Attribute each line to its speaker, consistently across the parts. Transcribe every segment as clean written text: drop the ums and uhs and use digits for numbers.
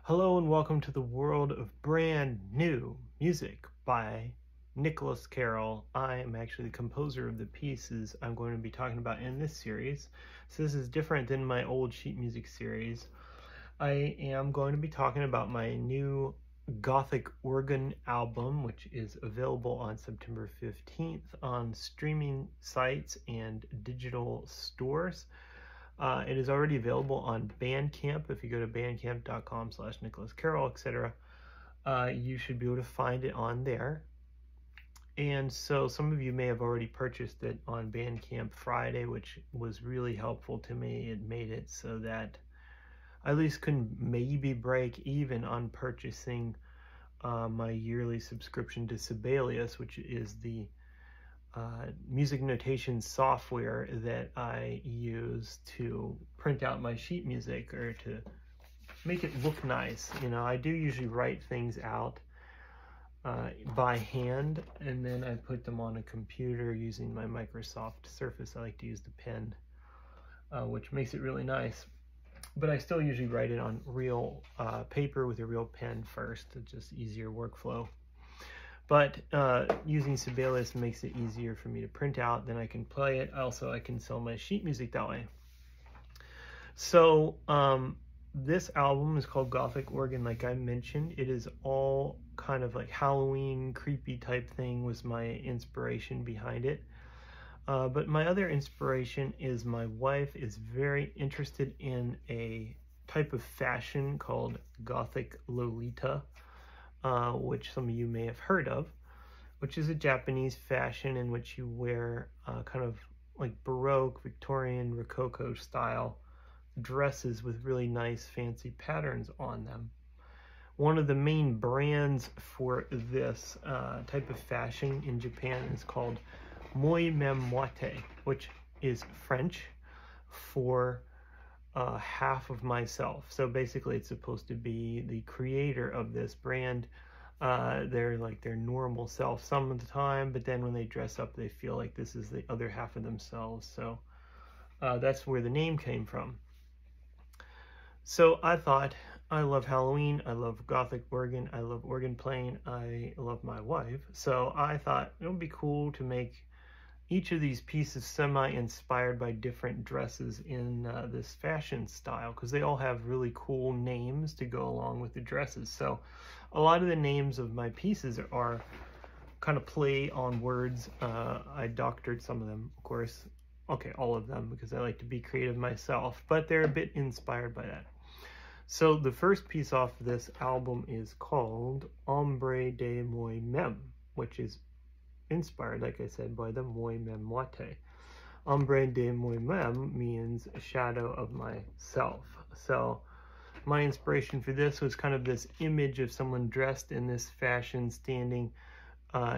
Speaker 1: Hello and welcome to the world of brand new music by Nicholas Carroll. I am actually the composer of the pieces I'm going to be talking about in this series. So this is different than my old sheet music series. I am going to be talking about my new Gothic Organ album, which is available on September 15th on streaming sites and digital stores. It is already available on Bandcamp. If you go to bandcamp.com/NicholasCarroll, etc., you should be able to find it on there. And so some of you may have already purchased it on Bandcamp Friday, which was really helpful to me. It made it so that I at least could maybe break even on purchasing my yearly subscription to Sibelius, which is the music notation software that I use to print out my sheet music or to make it look nice. You know, I do usually write things out by hand, and then I put them on a computer using my Microsoft Surface. I like to use the pen, which makes it really nice. But I still usually write it on real paper with a real pen first. It's just easier workflow. But using Sibelius makes it easier for me to print out, then I can play it. Also, I can sell my sheet music that way. So this album is called Gothic Organ, like I mentioned. It is all kind of like Halloween, creepy type thing was my inspiration behind it. But my other inspiration is my wife is very interested in a type of fashion called Gothic Lolita. Which some of you may have heard of, which is a Japanese fashion in which you wear kind of like Baroque, Victorian, Rococo style dresses with really nice fancy patterns on them. One of the main brands for this type of fashion in Japan is called moi-meme, which is French for half of myself. So basically it's supposed to be the creator of this brand. They're like their normal self some of the time, but then when they dress up they feel like this is the other half of themselves. So that's where the name came from. So I thought, I love Halloween, I love Gothic organ, I love organ playing, I love my wife. So I thought it would be cool to make each of these pieces semi-inspired by different dresses in this fashion style, because they all have really cool names to go along with the dresses. So a lot of the names of my pieces are kind of play on words. I doctored some of them, of course. Okay, all of them, because I like to be creative myself, but they're a bit inspired by that. So the first piece off this album is called Ombre de moi-meme, which is inspired, like I said, by the moi-meme. Ombre de moi-meme means shadow of myself. So my inspiration for this was kind of this image of someone dressed in this fashion standing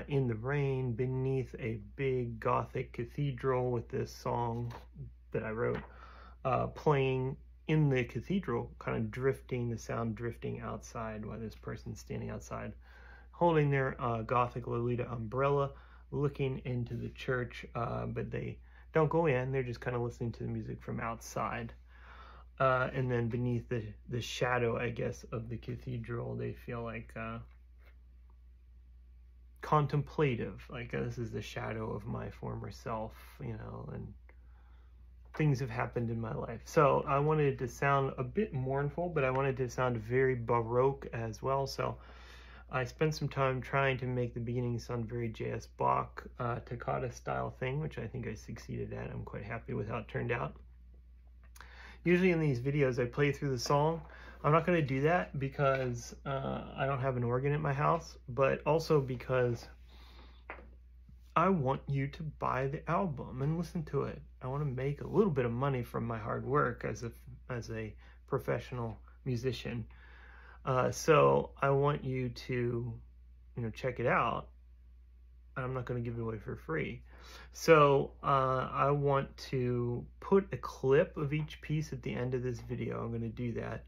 Speaker 1: in the rain beneath a big Gothic cathedral with this song that I wrote playing in the cathedral, kind of drifting, the sound drifting outside while this person's standing outside holding their Gothic Lolita umbrella, looking into the church, but they don't go in, they're just kind of listening to the music from outside. And then beneath the shadow, I guess, of the cathedral, they feel like contemplative, like this is the shadow of my former self, you know, and things have happened in my life. So I wanted it to sound a bit mournful, but I wanted it to sound very Baroque as well. So I spent some time trying to make the beginning sound very J.S. Bach, toccata style thing, which I think I succeeded at. I'm quite happy with how it turned out. Usually in these videos I play through the song. I'm not going to do that because I don't have an organ at my house, but also because I want you to buy the album and listen to it. I want to make a little bit of money from my hard work as a professional musician. So I want you to, check it out. I'm not going to give it away for free. So I want to put a clip of each piece at the end of this video. I'm going to do that.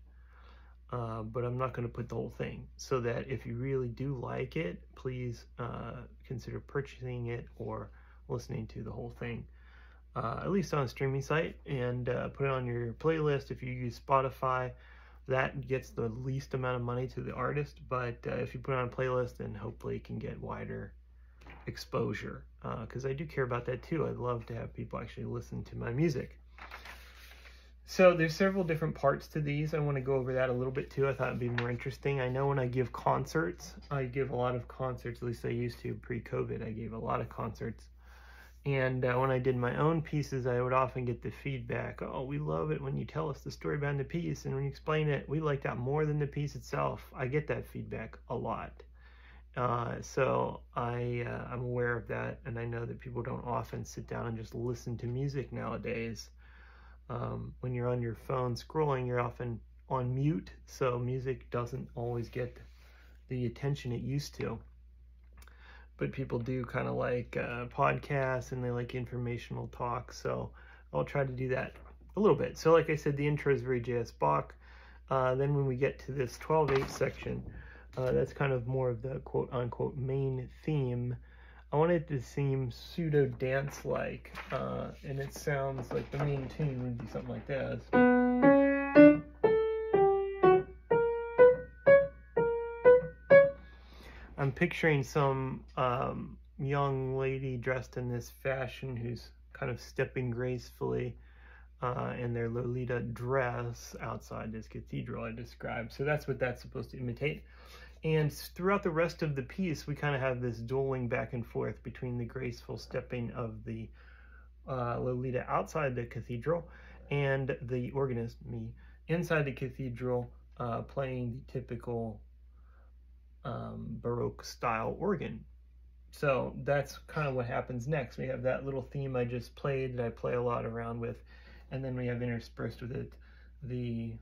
Speaker 1: But I'm not going to put the whole thing, so that if you really do like it, please consider purchasing it or listening to the whole thing, at least on a streaming site, and put it on your playlist. If you use Spotify, that gets the least amount of money to the artist, but if you put it on a playlist, then hopefully it can get wider exposure, because I do care about that too. I'd love to have people actually listen to my music. So there's several different parts to these. I want to go over that a little bit too. I thought it'd be more interesting. I know when I give concerts, I give a lot of concerts, at least I used to pre-COVID. I gave a lot of concerts. And when I did my own pieces, I would often get the feedback, oh, we love it when you tell us the story behind the piece, and when you explain it, we like that more than the piece itself. I get that feedback a lot. So I'm aware of that, and I know that people don't often sit down and just listen to music nowadays. When you're on your phone scrolling, you're often on mute, so music doesn't always get the attention it used to. But people do kind of like podcasts, and they like informational talk, so I'll try to do that a little bit. So like I said, the intro is very J.S. Bach. Then when we get to this 12/8 section, that's kind of more of the quote-unquote main theme. I want it to seem pseudo-dance-like, and it sounds like the main tune would be something like this. I'm picturing some young lady dressed in this fashion who's kind of stepping gracefully in their Lolita dress outside this cathedral I described. So that's what that's supposed to imitate. And throughout the rest of the piece, we kind of have this dueling back and forth between the graceful stepping of the Lolita outside the cathedral and the organist, me, inside the cathedral playing the typical Baroque style organ. So that's kind of what happens next. We have that little theme I just played that I play a lot around with, and then we have interspersed with it the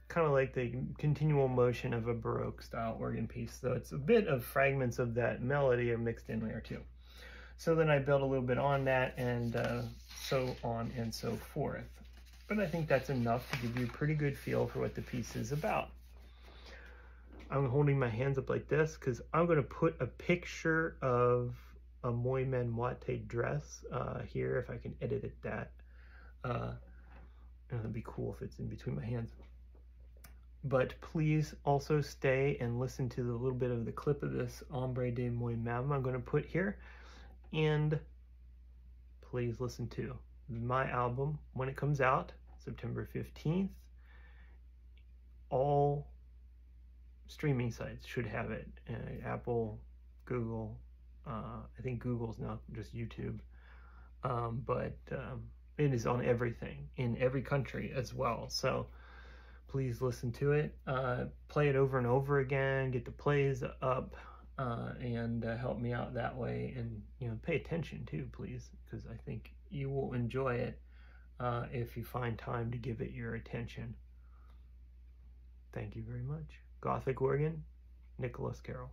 Speaker 1: kind of like the continual motion of a Baroque style organ piece. So it's a bit of fragments of that melody are mixed in there too. So then I build a little bit on that, and so on and so forth. But I think that's enough to give you a pretty good feel for what the piece is about. I'm holding my hands up like this because I'm going to put a picture of a moi-meme moite dress here, if I can edit it that. It'd be cool if it's in between my hands. But please also stay and listen to the little bit of the clip of this ombre de moi-meme I'm going to put here. And please listen to my album when it comes out, September 15th. All streaming sites should have it. Apple, Google, I think Google's not just YouTube, but it is on everything, in every country as well. So please listen to it. Play it over and over again, get the plays up, and help me out that way. And pay attention too, please, because I think you will enjoy it if you find time to give it your attention. Thank you very much. Gothic Organ, Nicholas Carroll.